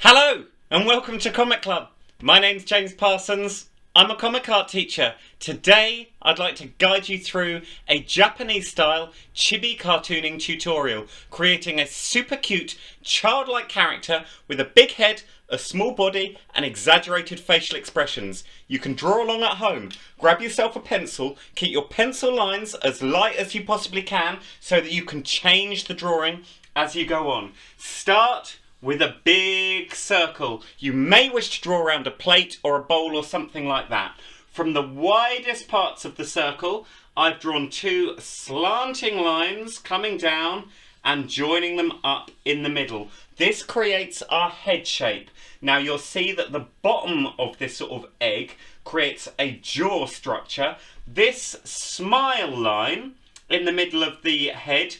Hello and welcome to Comic Club. My name's James Parsons. I'm a comic art teacher. Today I'd like to guide you through a Japanese style chibi cartooning tutorial, creating a super cute childlike character with a big head, a small body and exaggerated facial expressions. You can draw along at home. Grab yourself a pencil, keep your pencil lines as light as you possibly can so that you can change the drawing as you go on. Start with a big circle. You may wish to draw around a plate or a bowl or something like that. From the widest parts of the circle, I've drawn two slanting lines coming down and joining them up in the middle. This creates our head shape. Now you'll see that the bottom of this sort of egg creates a jaw structure. This smile line in the middle of the head,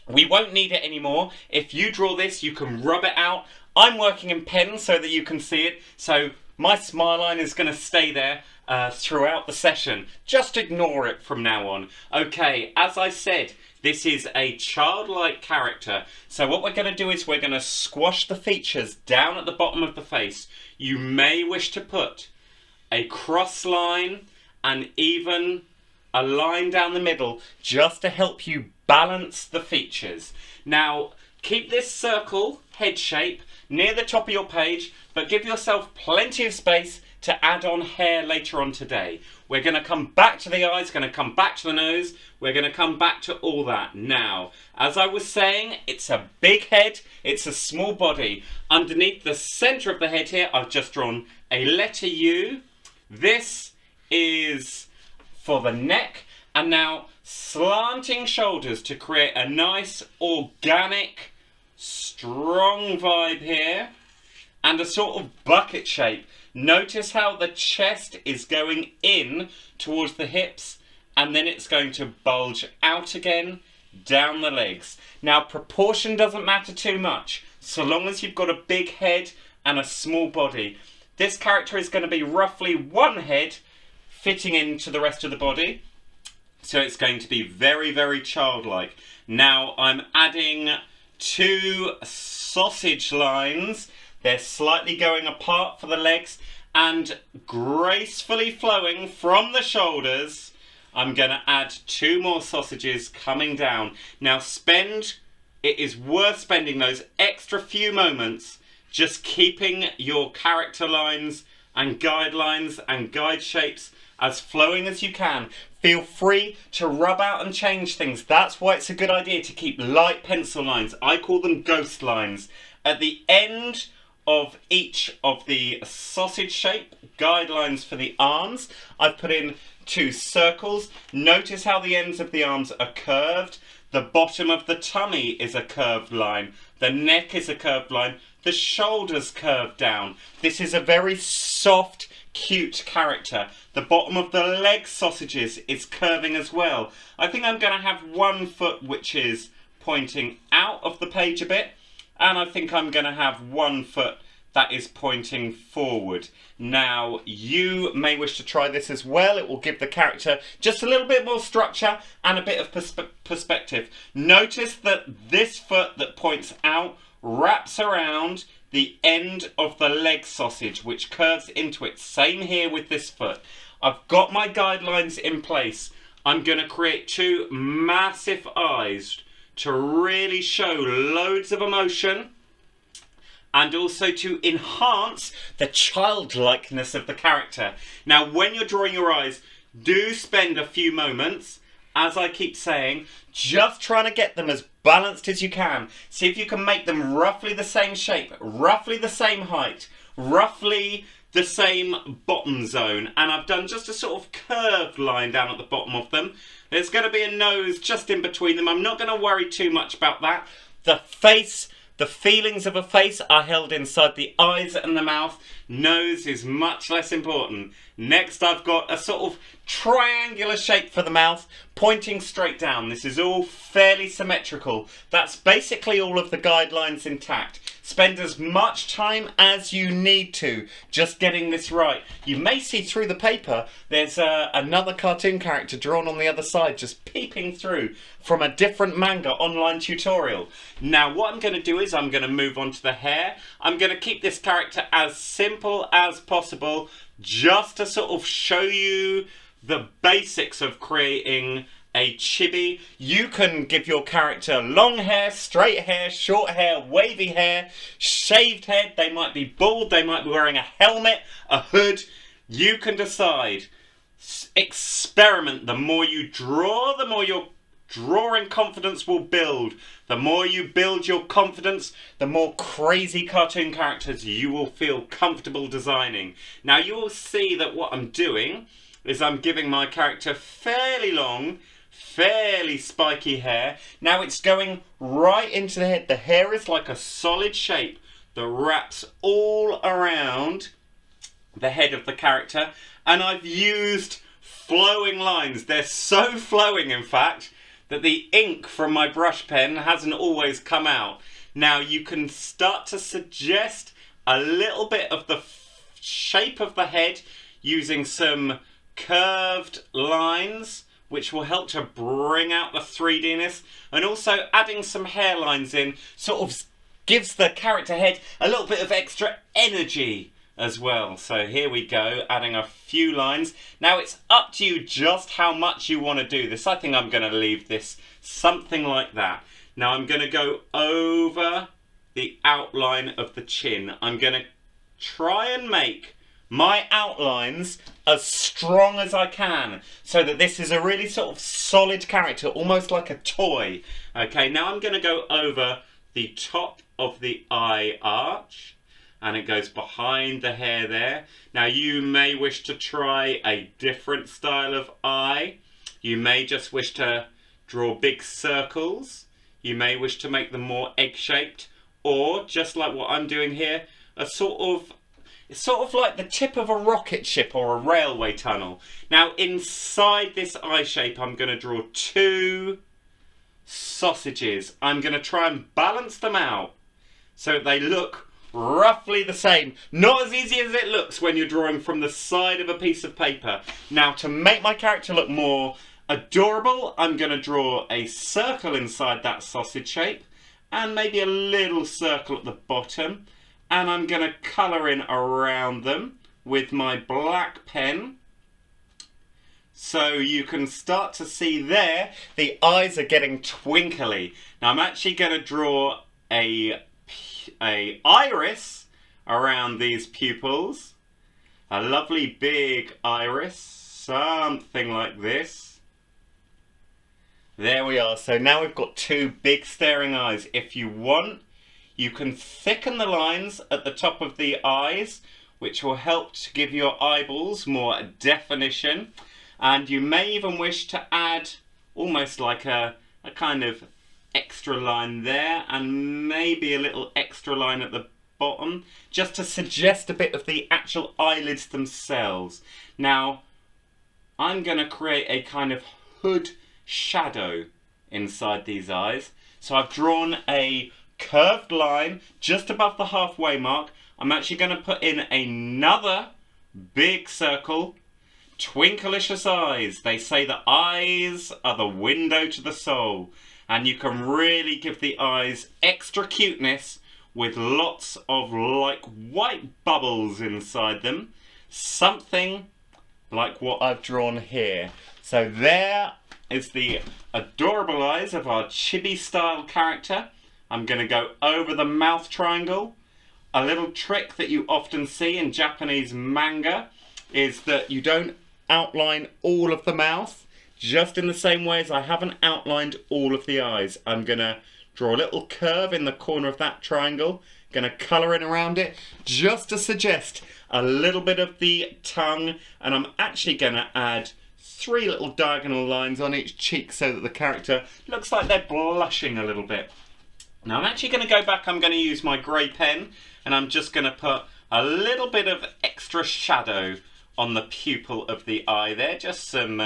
we won't need it anymore. If you draw this, you can rub it out. I'm working in pen so that you can see it. So my smile line is going to stay there throughout the session. Just ignore it from now on. Okay, as I said, this is a childlike character. So what we're going to do is we're going to squash the features down at the bottom of the face. You may wish to put a cross line and even a line down the middle just to help you balance the features. Now keep this circle head shape near the top of your page, but give yourself plenty of space to add on hair later on today. We're going to come back to the eyes, going to come back to the nose, we're going to come back to all that. Now, as I was saying, it's a big head, it's a small body. Underneath the centre of the head here, I've just drawn a letter U. This is for the neck, and now slanting shoulders to create a nice organic strong vibe here and a sort of bucket shape. Notice how the chest is going in towards the hips and then it's going to bulge out again down the legs. Now proportion doesn't matter too much so long as you've got a big head and a small body. This character is going to be roughly one head fitting into the rest of the body. So it's going to be very, very childlike. Now I'm adding two sausage lines. They're slightly going apart for the legs and gracefully flowing from the shoulders. I'm going to add two more sausages coming down. Now it is worth spending those extra few moments just keeping your character lines and guidelines and guide shapes as flowing as you can. Feel free to rub out and change things. That's why it's a good idea to keep light pencil lines. I call them ghost lines. At the end of each of the sausage shape guidelines for the arms, I've put in two circles. Notice how the ends of the arms are curved. The bottom of the tummy is a curved line. The neck is a curved line. The shoulders curve down. This is a very soft, cute character. The bottom of the leg sausages is curving as well. I think I'm going to have one foot which is pointing out of the page a bit, and I think I'm going to have one foot that is pointing forward. Now you may wish to try this as well. It will give the character just a little bit more structure and a bit of perspective. Notice that this foot that points out wraps around the end of the leg sausage which curves into it. Same here with this foot. I've got my guidelines in place. I'm going to create two massive eyes to really show loads of emotion and also to enhance the childlikeness of the character. Now when you're drawing your eyes, do spend a few moments, as I keep saying, just trying to get them as balanced as you can. See if you can make them roughly the same shape, roughly the same height, roughly the same bottom zone. And I've done just a sort of curved line down at the bottom of them. There's going to be a nose just in between them. I'm not going to worry too much about that. The face, the feelings of a face are held inside the eyes and the mouth. Nose is much less important. Next I've got a sort of triangular shape for the mouth pointing straight down. This is all fairly symmetrical. That's basically all of the guidelines intact. Spend as much time as you need to just getting this right. You may see through the paper there's another cartoon character drawn on the other side just peeping through from a different manga online tutorial. Now what I'm going to do is I'm going to move on to the hair. I'm going to keep this character as simple as possible just to sort of show you the basics of creating a chibi. You can give your character long hair, straight hair, short hair, wavy hair, shaved head. They might be bald, they might be wearing a helmet, a hood. You can decide. Experiment. The more you draw, the more your drawing confidence will build. The more you build your confidence, the more crazy cartoon characters you will feel comfortable designing. Now you will see that what I'm doing is I'm giving my character fairly long, fairly spiky hair. Now it's going right into the head. The hair is like a solid shape that wraps all around the head of the character. And I've used flowing lines. They're so flowing, in fact, that the ink from my brush pen hasn't always come out. Now you can start to suggest a little bit of the shape of the head using some curved lines, which will help to bring out the 3D-ness, and also adding some hairlines in sort of gives the character head a little bit of extra energy as well. So here we go, adding a few lines. Now it's up to you just how much you want to do this. I think I'm going to leave this something like that. Now I'm going to go over the outline of the chin. I'm going to try and make my outlines as strong as I can so that this is a really sort of solid character, almost like a toy. Okay, now I'm going to go over the top of the eye arch, and it goes behind the hair there. Now you may wish to try a different style of eye. You may just wish to draw big circles. You may wish to make them more egg-shaped, or just like what I'm doing here, it's sort of like the tip of a rocket ship or a railway tunnel. Now inside this eye shape I'm going to draw two sausages. I'm going to try and balance them out so they look roughly the same. Not as easy as it looks when you're drawing from the side of a piece of paper. Now to make my character look more adorable, I'm going to draw a circle inside that sausage shape and maybe a little circle at the bottom. And I'm going to colour in around them with my black pen. So you can start to see there, the eyes are getting twinkly. Now I'm actually going to draw a iris around these pupils. A lovely big iris, something like this. There we are. So now we've got two big staring eyes. If you want, you can thicken the lines at the top of the eyes, which will help to give your eyeballs more definition. And you may even wish to add almost like a kind of extra line there, and maybe a little extra line at the bottom, just to suggest a bit of the actual eyelids themselves. Now, I'm going to create a kind of hood shadow inside these eyes. So I've drawn a curved line just above the halfway mark. I'm actually going to put in another big circle. Twinklicious eyes. They say that eyes are the window to the soul, and you can really give the eyes extra cuteness with lots of like white bubbles inside them. Something like what I've drawn here. So there is the adorable eyes of our chibi style character. I'm going to go over the mouth triangle. A little trick that you often see in Japanese manga is that you don't outline all of the mouth, just in the same way as I haven't outlined all of the eyes. I'm going to draw a little curve in the corner of that triangle, going to colour in around it just to suggest a little bit of the tongue, and I'm actually going to add 3 little diagonal lines on each cheek so that the character looks like they're blushing a little bit. Now I'm actually going to go back, I'm going to use my grey pen, and I'm just going to put a little bit of extra shadow on the pupil of the eye there, just some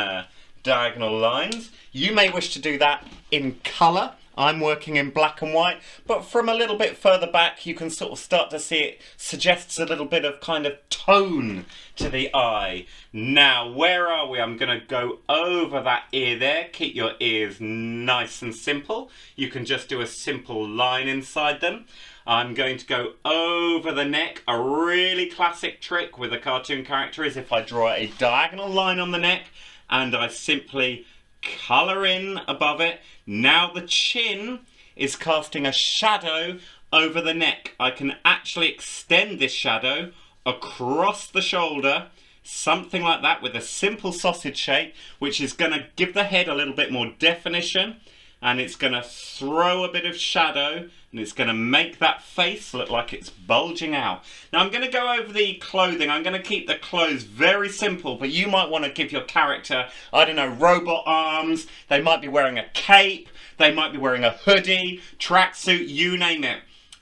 diagonal lines. You may wish to do that in colour. I'm working in black and white, but from a little bit further back you can sort of start to see it suggests a little bit of kind of tone to the eye. Now, where are we? I'm going to go over that ear there. Keep your ears nice and simple. You can just do a simple line inside them. I'm going to go over the neck. A really classic trick with a cartoon character is if I draw a diagonal line on the neck and I simply colour in above it. Now the chin is casting a shadow over the neck. I can actually extend this shadow across the shoulder, something like that, with a simple sausage shape, which is going to give the head a little bit more definition, and it's going to throw a bit of shadow, and it's going to make that face look like it's bulging out. Now I'm going to go over the clothing. I'm going to keep the clothes very simple, but you might want to give your character, I don't know, robot arms. They might be wearing a cape. They might be wearing a hoodie, tracksuit, you name it.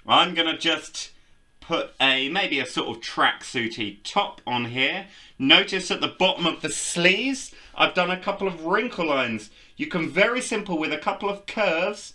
I'm going to just put maybe a sort of tracksuity top on here. Notice at the bottom of the sleeves, I've done a couple of wrinkle lines. You can very simple with a couple of curves,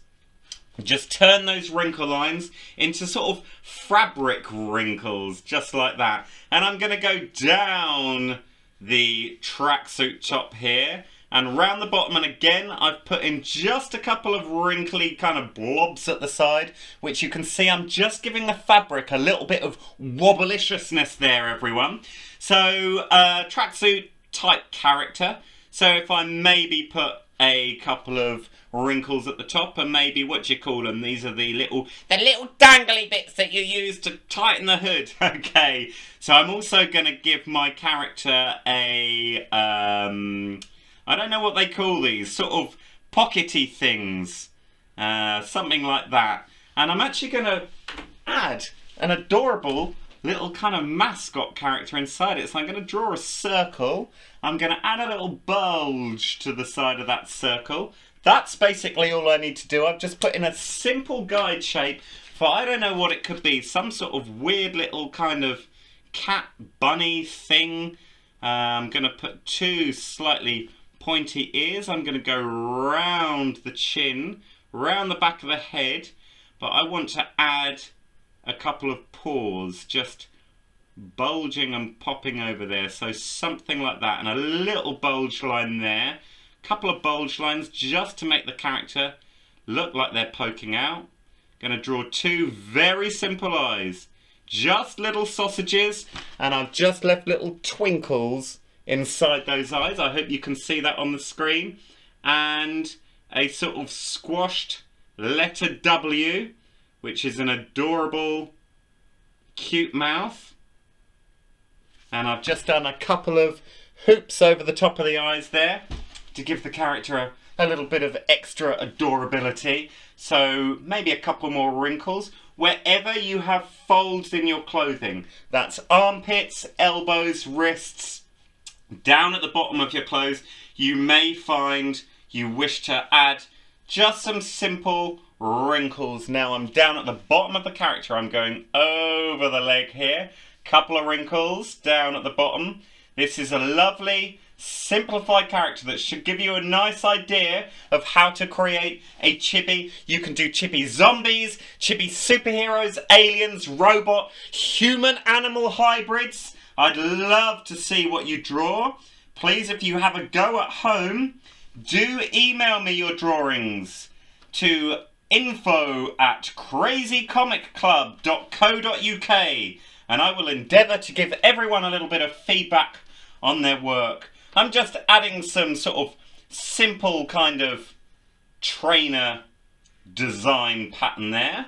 just turn those wrinkle lines into sort of fabric wrinkles, just like that. And I'm going to go down the tracksuit top here and round the bottom, and again I've put in just a couple of wrinkly kind of blobs at the side, which you can see I'm just giving the fabric a little bit of wobbliciousness there, everyone. So tracksuit type character. So if I maybe put a couple of wrinkles at the top, and maybe, what do you call them? These are the little dangly bits that you use to tighten the hood. Okay, so I'm also going to give my character a I don't know what they call these, sort of pockety things, something like that. And I'm actually going to add an adorable little kind of mascot character inside it. So I'm going to draw a circle. I'm going to add a little bulge to the side of that circle. That's basically all I need to do. I've just put in a simple guide shape for, I don't know what it could be, some sort of weird little kind of cat bunny thing. I'm going to put two slightly pointy ears. I'm going to go round the chin, round the back of the head, but I want to add a couple of paws, just bulging and popping over there, so something like that, and a little bulge line there, a couple of bulge lines just to make the character look like they're poking out. Going to draw two very simple eyes, just little sausages, and I've just left little twinkles inside those eyes. I hope you can see that on the screen, and a sort of squashed letter W, which is an adorable, cute mouth. And I've just done a couple of hoops over the top of the eyes there to give the character a little bit of extra adorability. So maybe a couple more wrinkles. Wherever you have folds in your clothing, that's armpits, elbows, wrists, down at the bottom of your clothes, you may find you wish to add just some simple wrinkles. Now I'm down at the bottom of the character. I'm going over the leg here. Couple of wrinkles down at the bottom. This is a lovely simplified character that should give you a nice idea of how to create a chibi. You can do chibi zombies, chibi superheroes, aliens, robot, human animal hybrids. I'd love to see what you draw. Please, if you have a go at home, do email me your drawings to info@crazycomicclub.co.uk, and I will endeavour to give everyone a little bit of feedback on their work. I'm just adding some sort of simple kind of trainer design pattern there,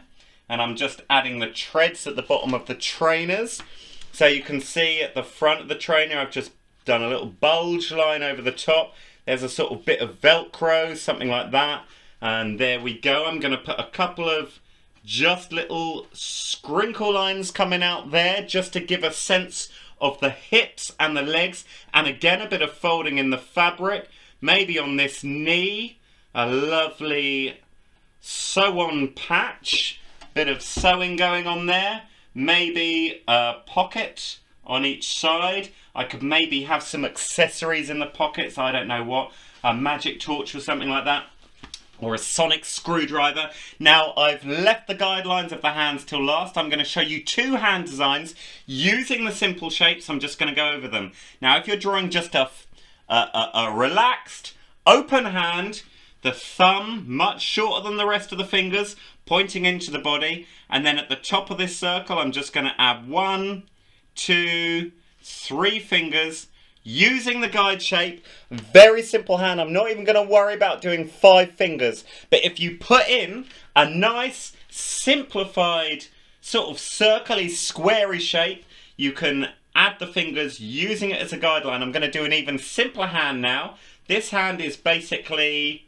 and I'm just adding the treads at the bottom of the trainers. So you can see at the front of the trainer I've just done a little bulge line over the top. There's a sort of bit of Velcro, something like that. And there we go. I'm going to put a couple of just little sprinkle lines coming out there just to give a sense of the hips and the legs. And again, a bit of folding in the fabric. Maybe on this knee, a lovely sew-on patch. Bit of sewing going on there. Maybe a pocket on each side. I could maybe have some accessories in the pockets. I don't know what. A magic torch or something like that. or a sonic screwdriver. Now, I've left the guidelines of the hands till last. I'm going to show you 2 hand designs using the simple shapes. I'm just going to go over them. Now, if you're drawing just a relaxed, open hand, the thumb much shorter than the rest of the fingers, pointing into the body, and then at the top of this circle, I'm just going to add 1, 2, 3 fingers, using the guide shape. Very simple hand. I'm not even going to worry about doing 5 fingers. But if you put in a nice, simplified, sort of circly, squarey shape, you can add the fingers using it as a guideline. I'm going to do an even simpler hand now. This hand is basically,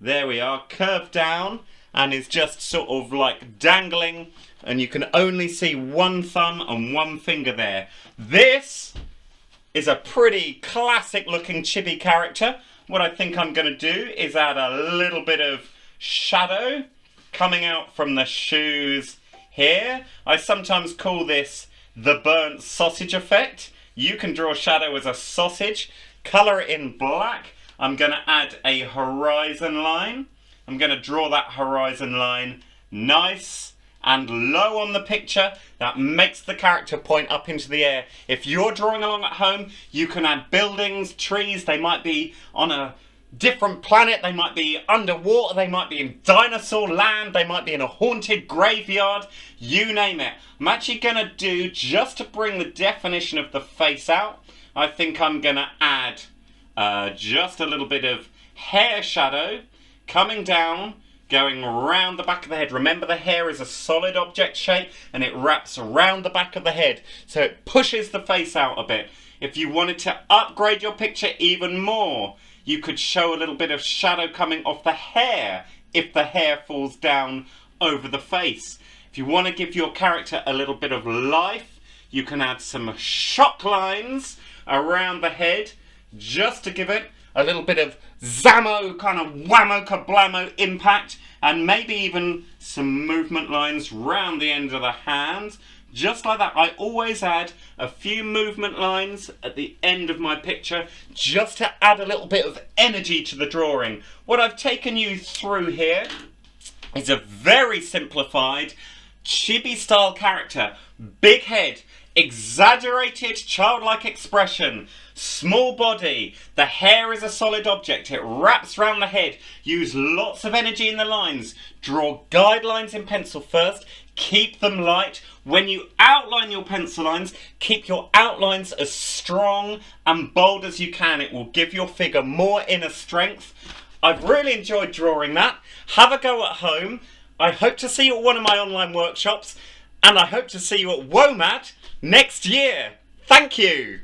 there we are, curved down, and is just sort of like dangling, and you can only see 1 thumb and 1 finger there. This is a pretty classic looking chibi character. What I think I'm going to do is add a little bit of shadow coming out from the shoes here. I sometimes call this the burnt sausage effect. You can draw shadow as a sausage, colour it in black. I'm going to add a horizon line. I'm going to draw that horizon line nice and low on the picture. That makes the character point up into the air. If you're drawing along at home, you can add buildings, trees. They might be on a different planet. They might be underwater. They might be in dinosaur land. They might be in a haunted graveyard. You name it. I'm actually going to do, just to bring the definition of the face out, I think I'm going to add just a little bit of hair shadow coming down, going around the back of the head. Remember, the hair is a solid object shape and it wraps around the back of the head, so it pushes the face out a bit. If you wanted to upgrade your picture even more, you could show a little bit of shadow coming off the hair if the hair falls down over the face. If you want to give your character a little bit of life, you can add some shock lines around the head just to give it a little bit of Zammo, kind of whammo kablamo impact, and maybe even some movement lines round the end of the hands. Just like that. I always add a few movement lines at the end of my picture just to add a little bit of energy to the drawing. What I've taken you through here is a very simplified chibi style character. Big head, exaggerated childlike expression, small body, the hair is a solid object, it wraps around the head. Use lots of energy in the lines. Draw guidelines in pencil first, keep them light. When you outline your pencil lines, keep your outlines as strong and bold as you can. It will give your figure more inner strength. I've really enjoyed drawing that. Have a go at home. I hope to see you at one of my online workshops, and I hope to see you at WOMAD next year. Thank you.